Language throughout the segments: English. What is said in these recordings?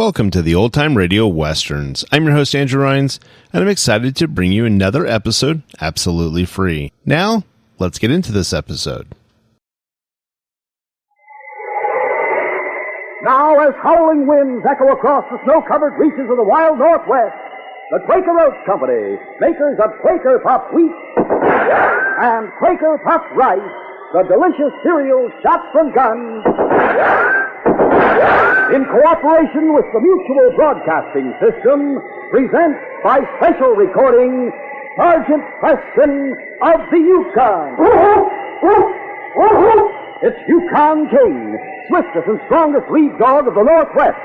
Welcome to the Old Time Radio Westerns. I'm your host, Andrew Rhines, and I'm excited to bring you another episode absolutely free. Now, let's get into this episode. Now, as howling winds echo across the snow-covered reaches of the wild Northwest, the Quaker Oats Company, makers of Quaker Puffed Wheat and Quaker Puffed Rice, the delicious cereal shot from guns, in cooperation with the Mutual Broadcasting System, presents by special recording Sergeant Preston of the Yukon. It's Yukon King, swiftest and strongest lead dog of the Northwest,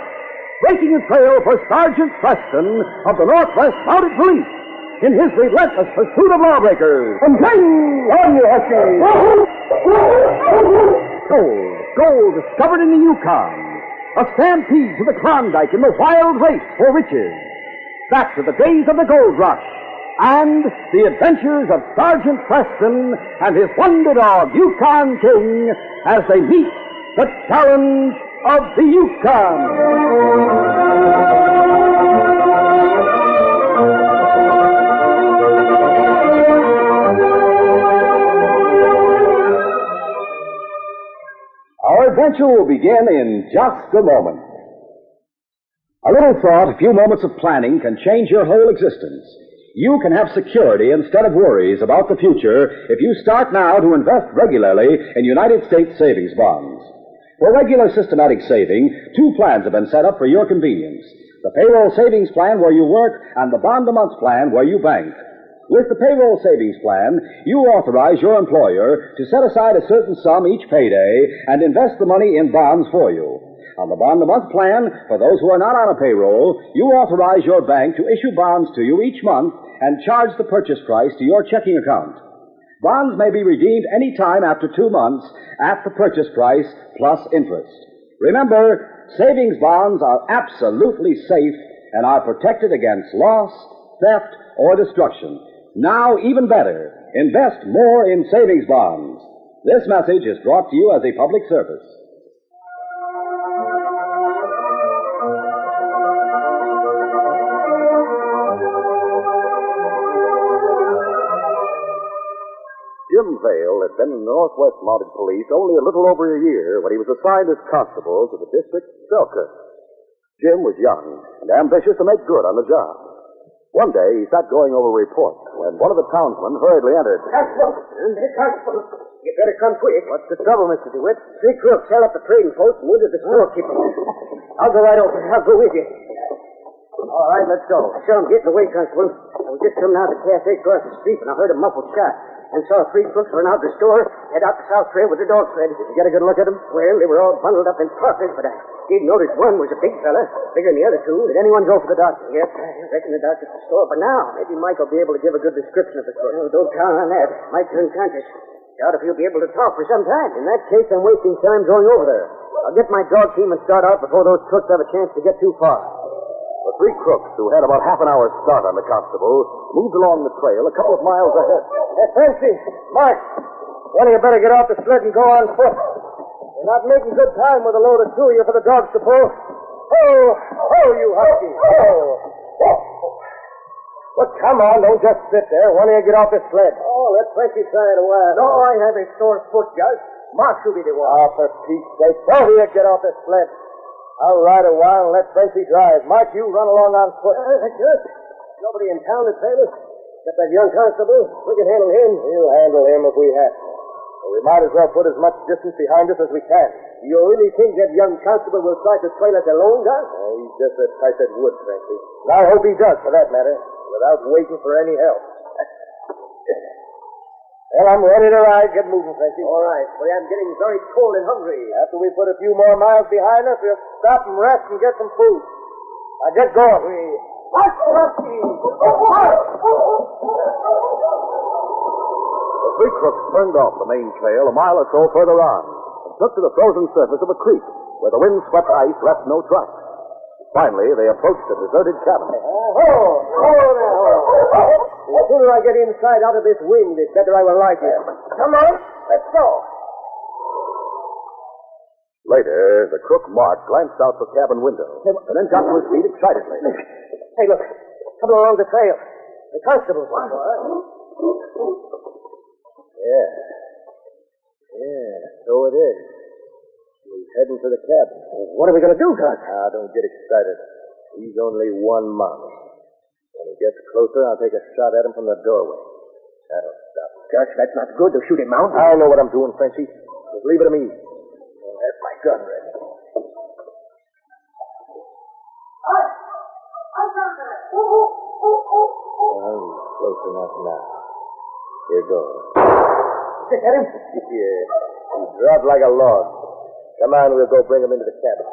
breaking a trail for Sergeant Preston of the Northwest Mounted Police in his relentless pursuit of lawbreakers. And King, on you, Husky! Gold discovered in the Yukon. A stampede to the Klondike in the wild race for riches. Back to the days of the gold rush. And the adventures of Sergeant Preston and his wonder dog, Yukon King, as they meet the challenge of the Yukon. Our adventure will begin in just a moment. A little thought, a few moments of planning can change your whole existence. You can have security instead of worries about the future if you start now to invest regularly in United States savings bonds. For regular systematic saving, two plans have been set up for your convenience. The payroll savings plan where you work and the bond-a-month plan where you bank. With the payroll savings plan, you authorize your employer to set aside a certain sum each payday and invest the money in bonds for you. On the bond-a-month plan, for those who are not on a payroll, you authorize your bank to issue bonds to you each month and charge the purchase price to your checking account. Bonds may be redeemed any time after 2 months at the purchase price plus interest. Remember, savings bonds are absolutely safe and are protected against loss, theft, or destruction. Now, even better, invest more in savings bonds. This message is brought to you as a public service. Jim Vale had been in the Northwest Mounted Police only a little over a year when he was assigned as constable to the district Selkirk. Jim was young and ambitious to make good on the job. One day, he sat going over reports when one of the townsmen hurriedly entered. Constable! Constable! You better come quick. What's the trouble, Mr. DeWitt? 3 crooks held up the trading post and wounded the storekeeper. I'll go right over. I'll go with you. All right, let's go. I saw him getting away, Constable. I was just coming out of the cafe across the street when I heard a muffled shot and saw 3 crooks run out of the store, head out the south trail with the dog sled. Did you get a good look at them? Well, they were all bundled up in tarpaulins, but I did notice one was a big fella, bigger than the other 2. Did anyone go for the doctor? Yes, I reckon the doctor's at the store. But now, maybe Mike will be able to give a good description of the crook. Well, don't count on that. Mike's unconscious. Doubt if he'll be able to talk for some time. In that case, I'm wasting time going over there. I'll get my dog team and start out before those crooks have a chance to get too far. The 3 crooks, who had about half an hour's start on the constable, moved along the trail a couple of miles ahead. Hey, Fancy, Mark, one of you better get off the sled and go on foot. We're not making good time with a load of 2 of you for the dogs to pull. Oh, you husky. Well, come on, don't just sit there. One of you get off the sled. Oh, let Fancy try it a while. No, I have a sore foot, Gus. Mark should be the one. Oh, for Pete's sake, both of you get off the sled. I'll ride a while and let Fancy drive. Mark, you run along on foot. Good. Nobody in town to save us. Except that young constable. We can handle him. We'll handle him if we have to. But we might as well put as much distance behind us as we can. You really think that young constable will try to trail us alone, Gus? He's just the type that would, Fancy. And I hope he does, for that matter, without waiting for any help. Well, I'm ready to ride. Get moving, Fancy. All right. Well, I'm getting very cold and hungry. After we put a few more miles behind us, we'll stop and rest and get some food. Now, get going. The 3 crooks turned off the main trail a mile or so further on and took to the frozen surface of a creek where the wind-swept ice left no tracks. Finally, they approached a deserted cabin. The sooner I get inside out of this wind, the better I will like it. Come on, let's go. later, the crook Mark glanced out the cabin window and then got to his feet excitedly. Hey, look. Coming along the trail. The constables. Yeah, so it is. He's heading for the cabin. What are we going to do, Gus? Don't get excited. He's only 1 mile. When he gets closer, I'll take a shot at him from the doorway. That'll stop him. Gus, that's not good to shoot him out. I know what I'm doing, Frenchie. Just leave it to me. I'll have my gun ready. Well, he's close enough now. Here goes. Get him? Yeah. He dropped like a log. Come on, we'll go bring him into the cabin.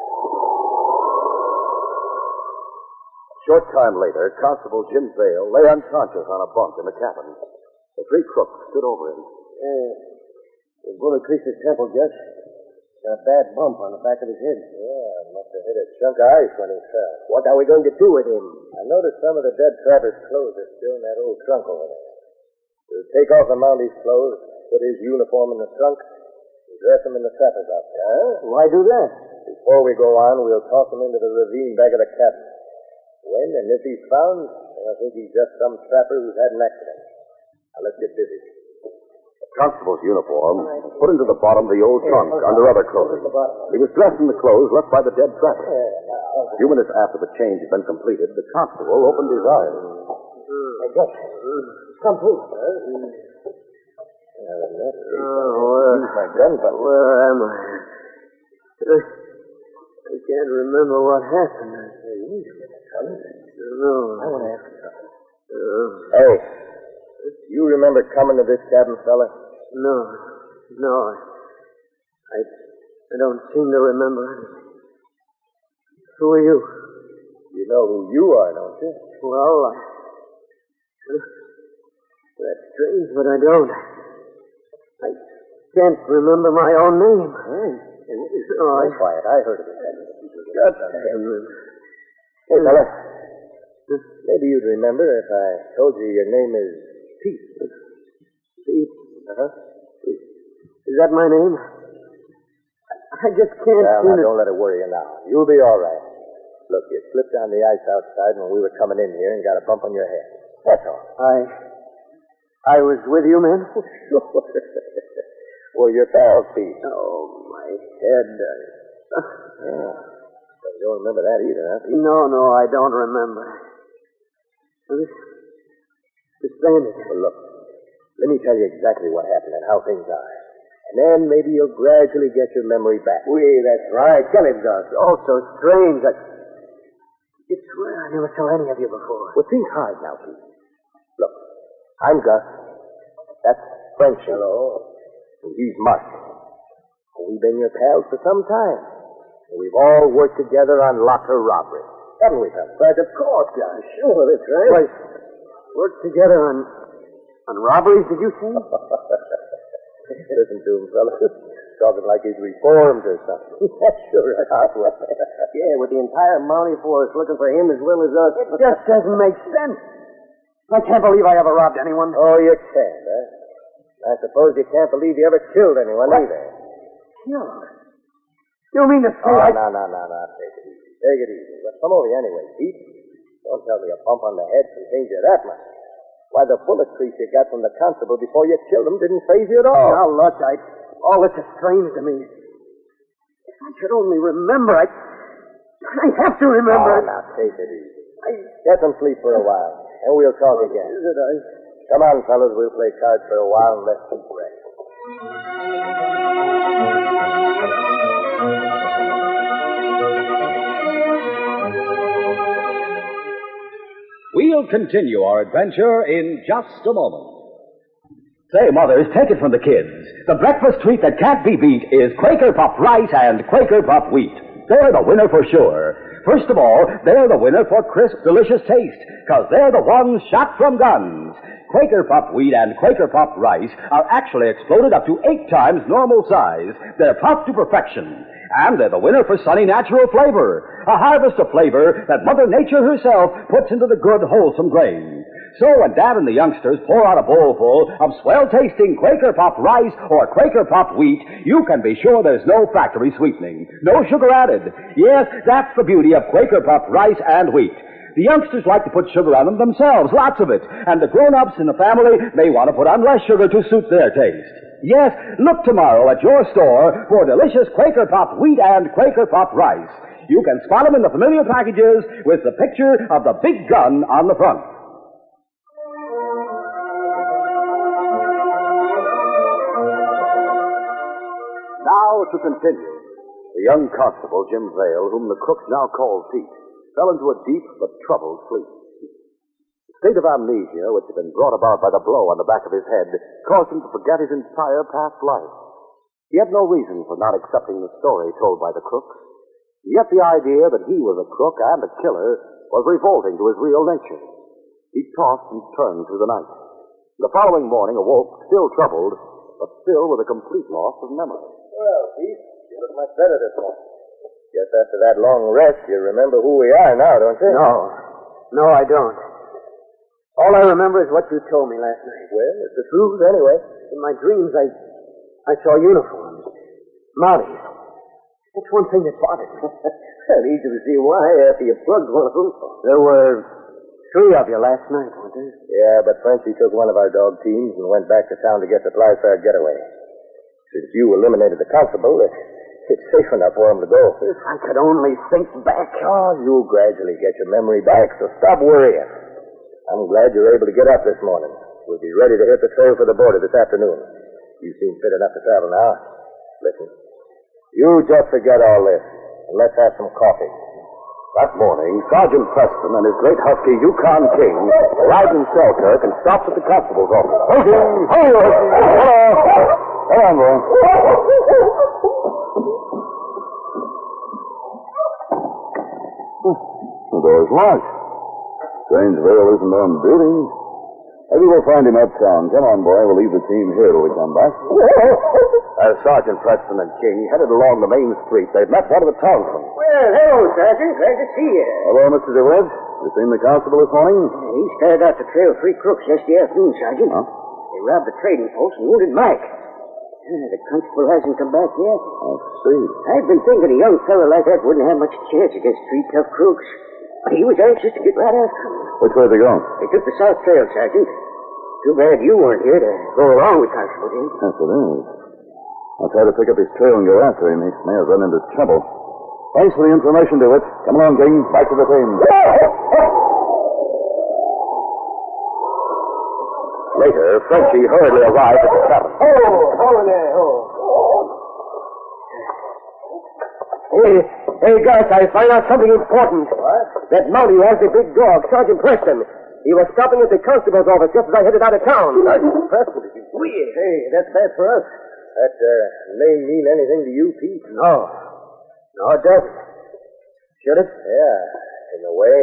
A short time later, Constable Jim Vale lay unconscious on a bunk in the cabin. The 3 crooks stood over him. The bullet creased his temple, Gus. Got a bad bump on the back of his head. Yeah, must have hit a chunk of ice when he fell. What are we going to do with him? I noticed some of the dead trapper's clothes are still in that old trunk over there. We'll take off the Mounties' clothes, put his uniform in the trunk, and dress him in the trapper's outfit. Huh? Why do that? Before we go on, we'll toss him into the ravine back of the cabin. When and if he's found, they'll think he's just some trapper who's had an accident. Now, let's get busy. The constable's uniform was put into the bottom of the old trunk under other clothing. He was dressed in the clothes left by the dead trapper. A few minutes after the change had been completed, the constable opened his eyes. Hey, Gus, come through. Use my gun, fellas. Where am I? I can't remember what happened. No. I want to ask you something. Hey, you remember coming to this cabin, fella? No. I don't seem to remember anything. Who are you? You know who you are, don't you? Well, that's strange, but I don't. I can't remember my own name. Be quiet. I heard of it. Hey, fella. Maybe you'd remember if I told you your name is Pete. Pete? Uh-huh. Is that my name? I just can't Well, now, don't let it worry you now. You'll be all right. Look, you slipped on the ice outside when we were coming in here and got a bump on your head. That's all. I was with you, man? Sure. Well, your pal, Pete. Oh, my head. You don't remember that either, huh? No, I don't remember. This bandit. Well, look, let me tell you exactly what happened and how things are. And then maybe you'll gradually get your memory back. That's right. Tell him, Gus. Oh, so strange. You swear I never saw any of you before. Well, think hard now, Pete. Look, I'm Gus. That's Frenchy. Hello. And he's Mark. We've been your pals for some time. And we've all worked together on locker robbery. Haven't we, fellas? But of course, Gus. Sure, that's right. Worked together on robberies, did you say? Listen to him, fellas. Talking like he's reformed or something. That's sure a hot one. Yeah, with the entire Mountie force looking for him as well as us. It just doesn't make sense. I can't believe I ever robbed anyone. Oh, you can't, eh? I suppose you can't believe you ever killed anyone either. Killed? You mean to say No. Take it easy. Take it easy. Well, come over here anyway, Pete. Don't tell me a bump on the head can change you that much. Why, the bullet crease you got from the constable before you killed him didn't faze you at all. Now, look, all this is strange to me. If I could only remember, I have to remember. Oh, now, take it easy. Get some sleep for a while, and we'll talk again. Come on, fellas, we'll play cards for a while and let some rest. We'll continue our adventure in just a moment. Say, mothers, take it from the kids. The breakfast treat that can't be beat is Quaker Puff Rice and Quaker Puff Wheat. They're the winner for sure. First of all, they're the winner for crisp, delicious taste, because they're the ones shot from guns. Quaker Puff Wheat and Quaker Puff Rice are actually exploded up to 8 times normal size. They're puffed to perfection. And they're the winner for sunny natural flavor, a harvest of flavor that Mother Nature herself puts into the good, wholesome grain. So when Dad and the youngsters pour out a bowl full of swell-tasting Quaker Puff rice or Quaker Puff wheat, you can be sure there's no factory sweetening. No sugar added. Yes, that's the beauty of Quaker Puff rice and wheat. The youngsters like to put sugar on them themselves, lots of it. And the grown-ups in the family may want to put on less sugar to suit their taste. Yes, look tomorrow at your store for delicious Quaker Puff wheat and Quaker Puff rice. You can spot them in the familiar packages with the picture of the big gun on the front. Now to continue. The young constable, Jim Vale, whom the crooks now called Pete, fell into a deep but troubled sleep. The state of amnesia, which had been brought about by the blow on the back of his head, caused him to forget his entire past life. He had no reason for not accepting the story told by the crooks. Yet the idea that he was a crook and a killer was revolting to his real nature. He tossed and turned through the night. The following morning awoke, still troubled, but still with a complete loss of memory. Well, Pete, you look much better this morning. Guess after that long rest, you remember who we are now, don't you? No, I don't. All I remember is what you told me last night. Well, it's the truth anyway. In my dreams, I saw uniforms. Mounties. That's one thing that bothered me. Well, easy to see why after you plugged one of them. There were 3 of you last night, weren't there? Yeah, but Frenchie took one of our dog teams and went back to town to get supplies for our getaway. Since you eliminated the constable, it's safe enough for him to go. If I could only think back. Oh, you'll gradually get your memory back, so stop worrying. I'm glad you're able to get up this morning. We'll be ready to hit the trail for the border this afternoon. You seem fit enough to travel now. Listen, you just forget all this, and let's have some coffee. That morning, Sergeant Preston and his great husky Yukon King arrived in Selkirk and stopped at the constable's office. Husky! Hi, Husky! Hello! Come on, boy. The door's locked. Strange Vale isn't on duty. Maybe we'll find him uptown. Come on, boy. We'll leave the team here till we come back. As Sergeant Preston and King headed along the main street, they met one of the townsmen. Well, hello, Sergeant. Glad to see you. Hello, Mr. DeWitt. You seen the constable this morning? He started out to trail 3 crooks yesterday afternoon, Sergeant. Huh? They robbed the trading post and wounded Mike. The constable hasn't come back yet. I see. I've been thinking a young fellow like that wouldn't have much chance against 3 tough crooks. But he was anxious to get right after him. Which way are they going? They took the south trail, Sergeant. Too bad you weren't here to go along with Constable Jim. Yes, it is. I'll try to pick up his trail and go after him. He may have run into trouble. Thanks for the information, DeWitt. Come along, King. Back to the team. Later, Frenchie hurriedly arrived at the cabin. Oh, there, Hey, Gus, I find out something important. What? That Mountie has the big dog, Sergeant Preston. He was stopping at the constable's office just as I headed out of town. Sergeant Preston, did you see it? Hey, that's bad for us. That name mean anything to you, Pete? No, it doesn't. Should it? Yeah, in a way.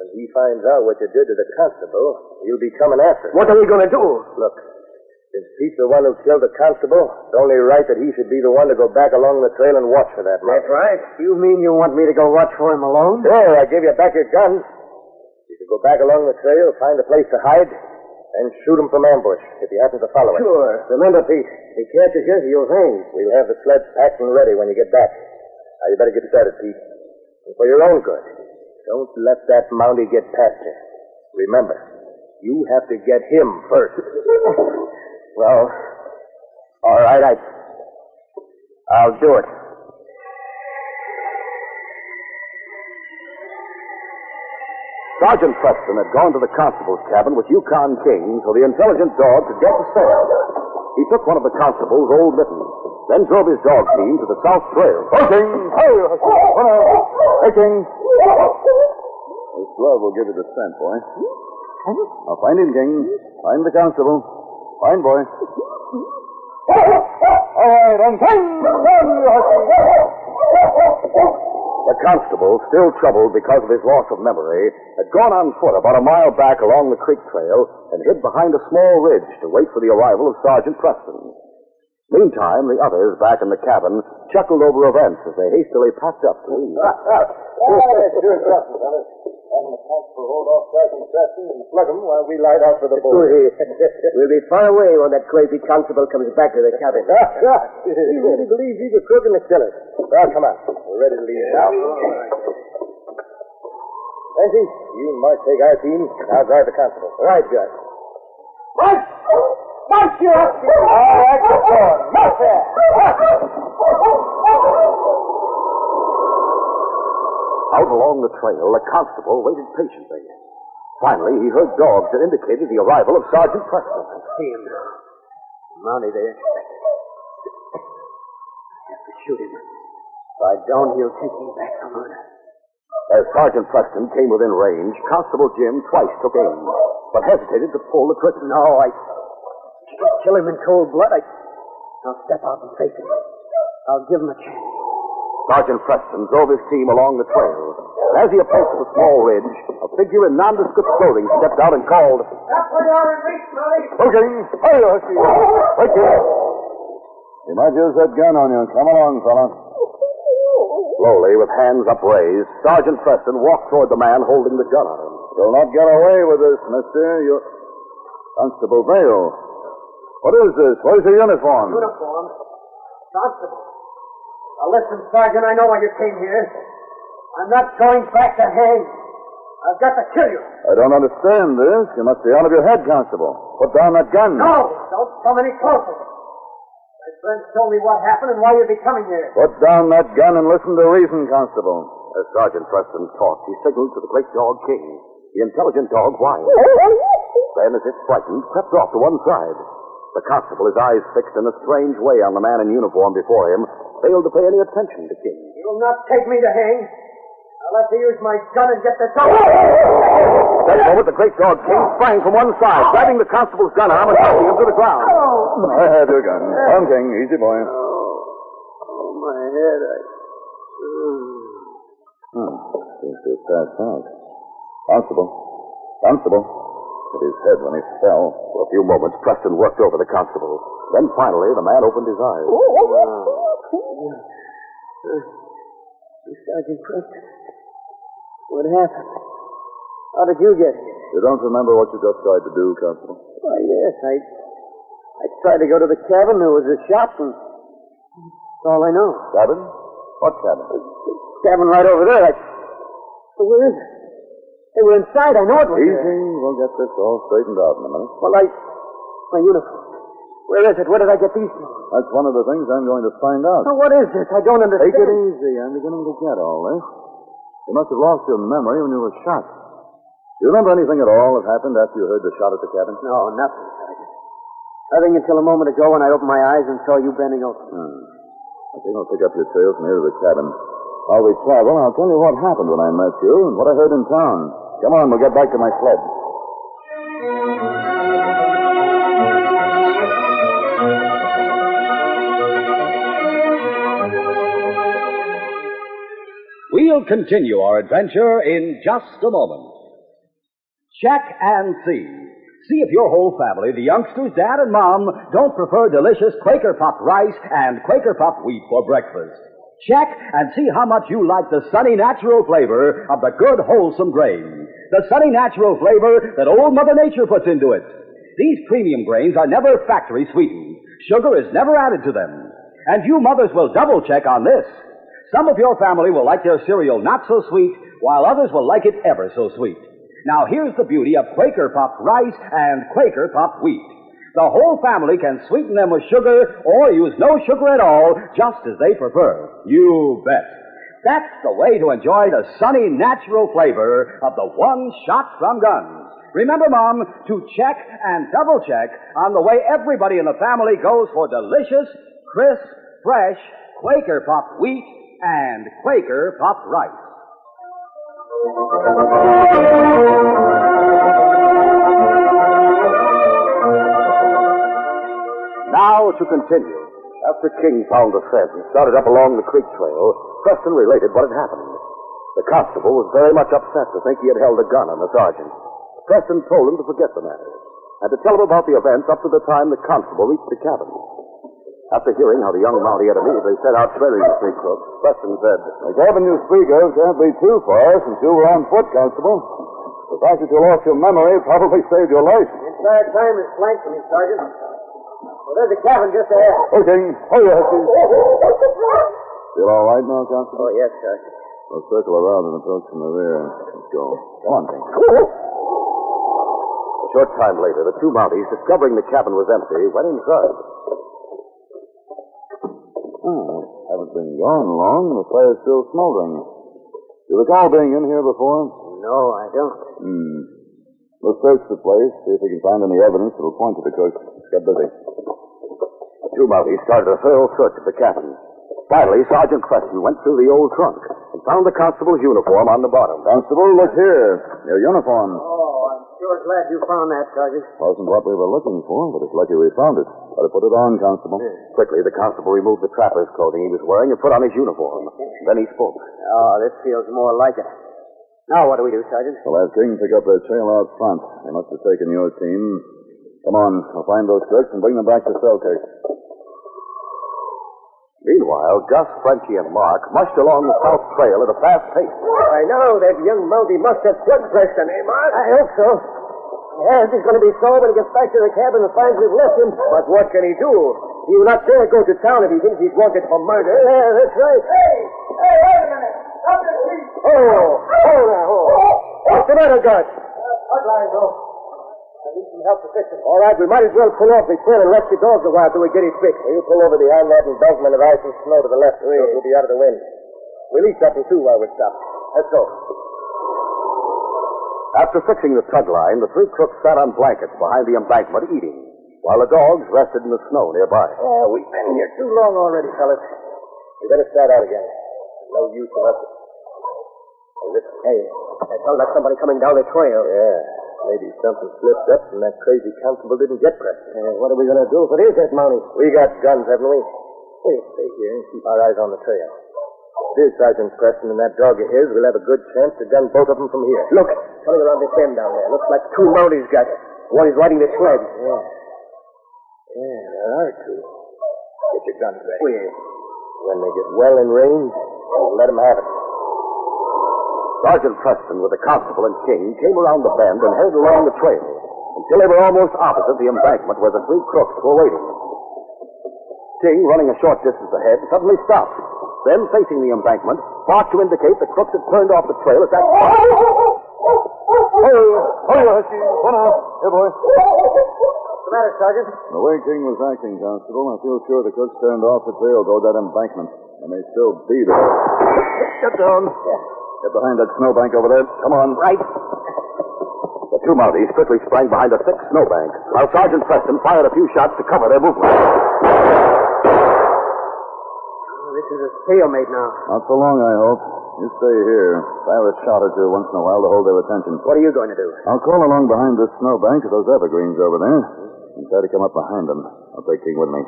When he finds out what you did to the constable, he'll be coming after us. What are we going to do? Look, since Pete's the one who killed the constable, it's only right that he should be the one to go back along the trail and watch for that man. That's right. You mean you want me to go watch for him alone? Sure, I give you back your gun. You can go back along the trail, find a place to hide, and shoot him from ambush if he happens to follow us. Sure. Remember, Pete, if he catches you, you'll hang. We'll have the sled packed and ready when you get back. Now, you better get started, Pete. And for your own good, don't let that Mountie get past you. Remember, you have to get him first. Well, all right, I'll do it. Sergeant Preston had gone to the constable's cabin with Yukon King so the intelligent dog could get the scent. He took one of the constable's old mittens, then drove his dog team to the south trail. Ho, King! Ho! Hey, King! This glove will give you the scent, boy. Now find him, King. Find the constable. Fine, boy. All right, and King! The constable, still troubled because of his loss of memory, had gone on foot about a mile back along the creek trail and hid behind a small ridge to wait for the arrival of Sergeant Preston. Meantime, the others back in the cabin chuckled over events as they hastily packed up to leave. Having the constable hold off Sergeant Preston and plug him while we light out for the boat. We'll be far away when that crazy constable comes back to the cabin. He really believes he's a crook in the cellar. Well, come on. We're ready to leave now. Nancy, you march take our team, and I'll drive the constable. All right, Judge. March! March, you husky! All right, go on. March there. Out along the trail, the constable waited patiently. Finally, he heard dogs that indicated the arrival of Sergeant Preston. I see him now. Mounted there. I have to shoot him. If I don't, he'll take me back for murder. As Sergeant Preston came within range, Constable Jim twice took aim, but hesitated to pull the trigger. No, I can't kill him in cold blood. I'll step out and face him. I'll give him a chance. Sergeant Preston drove his team along the trail. As he approached the small ridge, a figure in nondescript clothing stepped out and called, That's what you're in reach, Molly. "Hurry! Hurry, Husky! Wait here! You might use that gun on you. Come along, fella. Slowly, with hands upraised, Sergeant Preston walked toward the man holding the gun on him. You'll not get away with this, mister. You... Constable Vale. What is this? Where's your uniform? Uniform? Constable. Now listen, Sergeant, I know why you came here. I'm not going back to hang. I've got to kill you. I don't understand this. You must be out of your head, Constable. Put down that gun. No, don't come any closer. My friends told me what happened and why you'd be coming here. Put down that gun and listen to reason, Constable. As Sergeant Preston talked, he signaled to the great dog King. The intelligent dog whined. Then, as if frightened, crept off to one side. The constable, his eyes fixed in a strange way on the man in uniform before him, failed to pay any attention to King. You'll not take me to hang. I'll have to use my gun and get the dog. At that moment, the great dog King sprang from one side, grabbing the constable's gun arm and knocking him to the ground. I have your gun. Come, King. Easy, boy. Oh, my head. Seems to have passed out. Constable. Constable. Hit his head when he fell. For a few moments, Preston worked over the constable. Then, finally, the man opened his eyes. Sergeant Preston, what happened? How did you get here? You don't remember what you just tried to do, Constable? Why, yes, I tried to go to the cabin. There was a shop, and that's all I know. Cabin? What cabin? The cabin right over there. Where is it? They were inside. I know it was Easy. there. We'll get this all straightened out in a minute. Well, my uniform. Where is it? Where did I get these from? That's one of the things I'm going to find out. Now, what is this? I don't understand. Take it easy. I'm beginning to get all this. You must have lost your memory when you were shot. Do you remember anything at all that happened after you heard the shot at the cabin? No, nothing, Sergeant. Nothing until a moment ago when I opened my eyes and saw you bending over. I think I'll pick up your trail from here to the cabin. While we travel, I'll tell you what happened when I met you and what I heard in town. Come on, we'll get back to my sled. We'll continue our adventure in just a moment. Check and see. See if your whole family, the youngsters, Dad and Mom, don't prefer delicious Quaker Puffed rice and Quaker Puffed wheat for breakfast. Check and see how much you like the sunny natural flavor of the good wholesome grain. The sunny natural flavor that old Mother Nature puts into it. These premium grains are never factory sweetened. Sugar is never added to them. And you mothers will double check on this. Some of your family will like their cereal not so sweet, while others will like it ever so sweet. Now here's the beauty of Quaker Puffed rice and Quaker Puffed wheat. The whole family can sweeten them with sugar or use no sugar at all, just as they prefer. You bet. That's the way to enjoy the sunny, natural flavor of the one shot from guns. Remember, Mom, to check and double check on the way everybody in the family goes for delicious, crisp, fresh Quaker Puffed wheat and Quaker Puffed rice. Now to continue. After King found the scent and started up along the creek trail, Preston related what had happened. The constable was very much upset to think he had held a gun on the sergeant. Preston told him to forget the matter and to tell him about the events up to the time the constable reached the cabin. After hearing how the young Mountie had immediately set out trailing the three crooks, Preston said, The cabin you speak of can't be too far since you were on foot, Constable. The fact that you lost your memory probably saved your life. The entire time is flanked for me, Sergeant. Well, there's a cabin just ahead. Okay, hurry, Husky. Feel all right now, Constable? Oh, yes, Sergeant. We'll circle around and approach from the rear. Let's go. Come on, King. A short time later, the two Mounties, discovering the cabin was empty, went inside. Haven't been gone long. The fire's still smoldering. You recall being in here before? No, I don't. We'll search the place, see if we can find any evidence that will point to the cook. Get busy. The two Mounties started a thorough search of the cabin. Finally, Sergeant Preston went through the old trunk and found the constable's uniform on the bottom. Constable, look here. Your uniform. Oh, I'm sure glad you found that, Sergeant. Wasn't what we were looking for, but it's lucky we found it. Better put it on, Constable. Quickly, the constable removed the trapper's clothing he was wearing and put on his uniform. Then he spoke. Oh, this feels more like it. Now what do we do, Sergeant? We'll have King pick up their trail out front. They must have taken your team. Come on, we'll find those crooks and bring them back to Selkirk. Meanwhile, Gus, Frenchie, and Mark mushed along the south trail at a fast pace. I know that young Mountie must have blood pressure, eh, Mark? I hope so. Yes, he's going to be sore when he gets back to the cabin and finds we've left him. But what can he do? He will not dare go to town if he thinks he's wanted for murder. Yeah, that's right. Hey, wait a minute. Stop this, please. What's the matter, Gus? Hotline, though. I need some help to fix it. All right, we might as well pull off the trail and rest the dogs a while till we get it fixed. You pull over behind that embankment of ice and snow to the left. We'll be out of the wind. We'll eat something, too, while we're stopped. Let's go. After fixing the tug line, the three crooks sat on blankets behind the embankment eating, while the dogs rested in the snow nearby. Oh, we've been here too long already, fellas. We better start out again. No use for us. Hey, listen. Hey, I felt like somebody coming down the trail. Yeah, maybe something slipped up and that crazy constable didn't get Preston. What are we going to do if it is that Mountie? We got guns, haven't we? We'll stay here and keep our eyes on the trail. If Sergeant Preston and that dog of his, we'll have a good chance to gun both of them from here. Look, coming around this bend down there. Looks like two Mounties got it. One is riding the sled. Yeah, there are two. Get your guns ready. When they get well in range, we'll let them have it. Sergeant Preston, with the constable and King, came around the bend and headed along the trail until they were almost opposite the embankment where the three crooks were waiting. King, running a short distance ahead, suddenly stopped. Then, facing the embankment, barked to indicate the crooks had turned off the trail at that point. Husky. One out. Here, boy. What's the matter, Sergeant? The way King was acting, Constable, I feel sure the crooks turned off the trail toward that embankment. They may still be there. Get down. Get behind that snowbank over there. Come on. Right. The two Mounties quickly sprang behind a thick snowbank, while Sergeant Preston fired a few shots to cover their movement. This is a stalemate now. Not for long, I hope. You stay here. Fire a shot or two once in a while to hold their attention. What are you going to do? I'll crawl along behind this snowbank to those evergreens over there and try to come up behind them. I'll take King with me.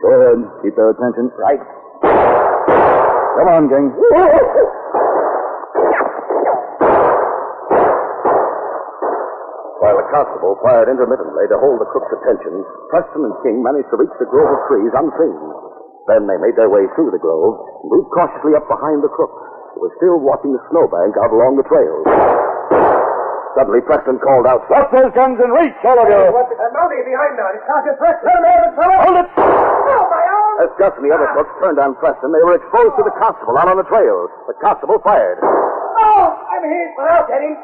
Go ahead. Keep their attention. Right. Come on, King. While the constable fired intermittently to hold the crooks' attention, Preston and King managed to reach the grove of trees unseen. Then they made their way through the grove and moved cautiously up behind the crooks, who were still watching the snowbank out along the trail. Suddenly, Preston called out, Drop those guns and reach, all of you. What's the Mountie behind now? It's Sergeant Preston. Let him have it, fellow. Hold it. Oh, my arm! As Gus and the other crooks turned on Preston, they were exposed to the constable out on the trail. The constable fired. Oh, I'm hit. I'll get him.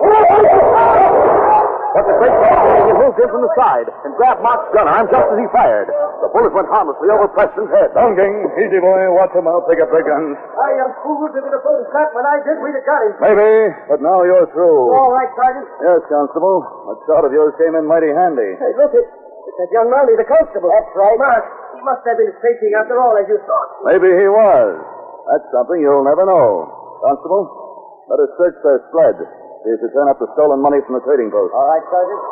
But the great constable moved in from the side and grabbed Mark's gun arm just as he fired. The bullet went harmlessly over Preston's head. Down, King. Easy, boy. Watch them out. Pick up their guns. I am fooled to the phone shot. When I did, we'd have got him. Maybe, but now you're through. All right, Sergeant. Yes, Constable. That shot of yours came in mighty handy. Hey, look, it's that young Mountie, the constable. That's right. Mark, he must have been faking after all, as you thought. Maybe he was. That's something you'll never know. Constable, let us search their sled. See if you turn up the stolen money from the trading post. All right, Sergeant.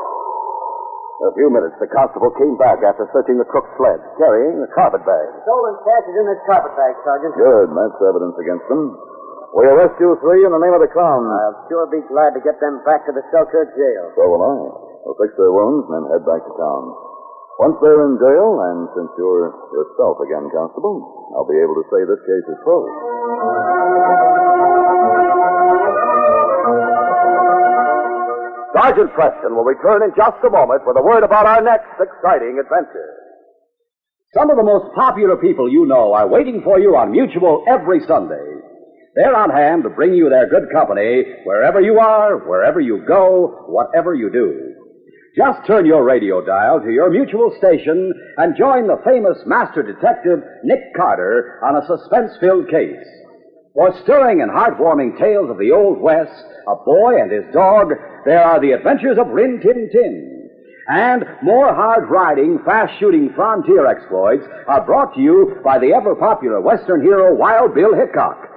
In a few minutes, the constable came back after searching the crook's sled, carrying a carpet bag. Stolen cash is in this carpet bag, Sergeant. Good. That's evidence against them. We arrest you three in the name of the Crown. I'll sure be glad to get them back to the Selkirk jail. So will I. We'll fix their wounds and then head back to town. Once they're in jail, and since you're yourself again, Constable, I'll be able to say this case is closed. Sergeant Preston will return in just a moment with a word about our next exciting adventure. Some of the most popular people you know are waiting for you on Mutual every Sunday. They're on hand to bring you their good company wherever you are, wherever you go, whatever you do. Just turn your radio dial to your Mutual station and join the famous master detective Nick Carter on a suspense-filled case. For stirring and heartwarming tales of the Old West, a boy and his dog, there are the adventures of Rin Tin Tin. And more hard-riding, fast-shooting frontier exploits are brought to you by the ever-popular Western hero Wild Bill Hickok.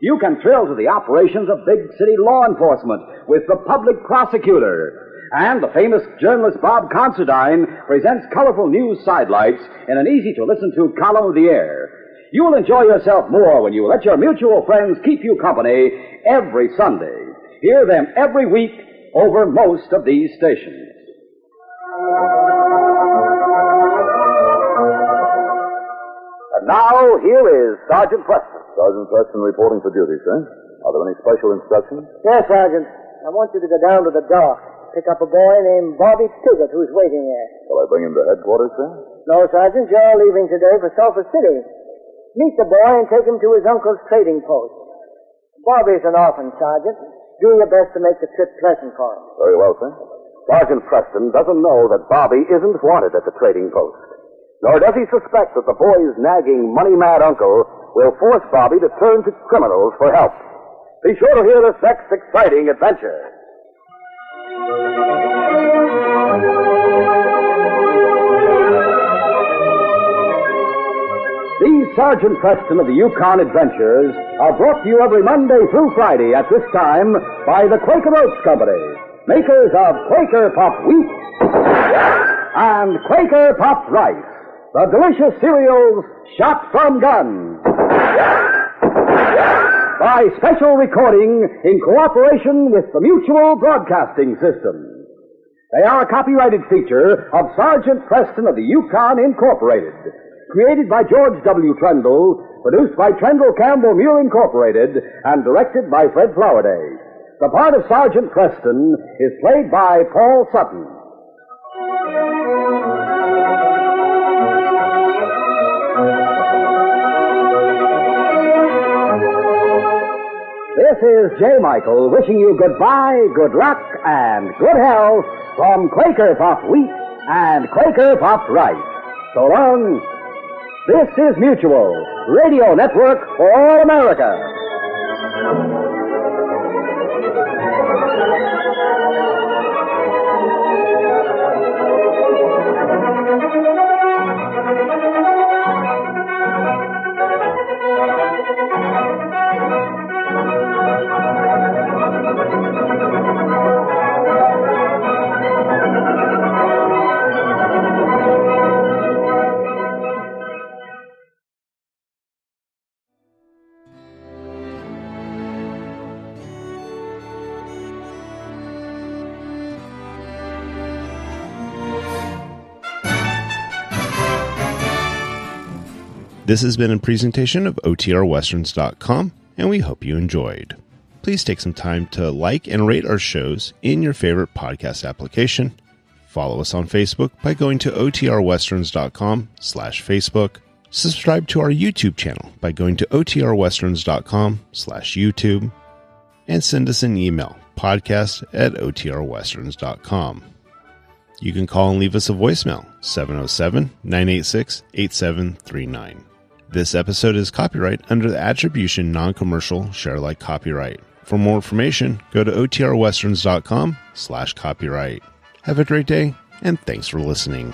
You can thrill to the operations of big city law enforcement with the public prosecutor. And the famous journalist Bob Considine presents colorful news sidelights in an easy-to-listen-to column of the air. You'll enjoy yourself more when you let your Mutual friends keep you company every Sunday. Hear them every week over most of these stations. And now, here is Sergeant Preston. Sergeant Preston reporting for duty, sir. Are there any special instructions? Yes, Sergeant. I want you to go down to the dock. Pick up a boy named Bobby Tiggett who's waiting there. Shall I bring him to headquarters, sir? No, Sergeant. You're leaving today for Sulphur City. Meet the boy and take him to his uncle's trading post. Bobby's an orphan, Sergeant. Do your best to make the trip pleasant for him. Very well, sir. Sergeant Preston doesn't know that Bobby isn't wanted at the trading post. Nor does he suspect that the boy's nagging, money-mad uncle will force Bobby to turn to criminals for help. Be sure to hear this next exciting adventure. These Sergeant Preston of the Yukon adventures are brought to you every Monday through Friday at this time by the Quaker Oats Company, makers of Quaker Puffed Wheat and Quaker Puffed Rice, the delicious cereals shot from guns. By special recording in cooperation with the Mutual Broadcasting System. They are a copyrighted feature of Sergeant Preston of the Yukon Incorporated, created by George W. Trendle, produced by Trendle Campbell Mule Incorporated, and directed by Fred Flowerday. The part of Sergeant Preston is played by Paul Sutton. This is J. Michael wishing you goodbye, good luck, and good health from Quaker Puffed Wheat and Quaker Puffed Rice. So long. This is Mutual, Radio Network for all America. This has been a presentation of OTRWesterns.com, and we hope you enjoyed. Please take some time to like and rate our shows in your favorite podcast application. Follow us on Facebook by going to OTRWesterns.com/Facebook. Subscribe to our YouTube channel by going to OTRWesterns.com/YouTube. And send us an email, podcast@OTRWesterns.com. You can call and leave us a voicemail, 707-986-8739. This episode is copyright under the Attribution Non-Commercial Share-alike copyright. For more information, go to OTRWesterns.com/copyright. Have a great day, and thanks for listening.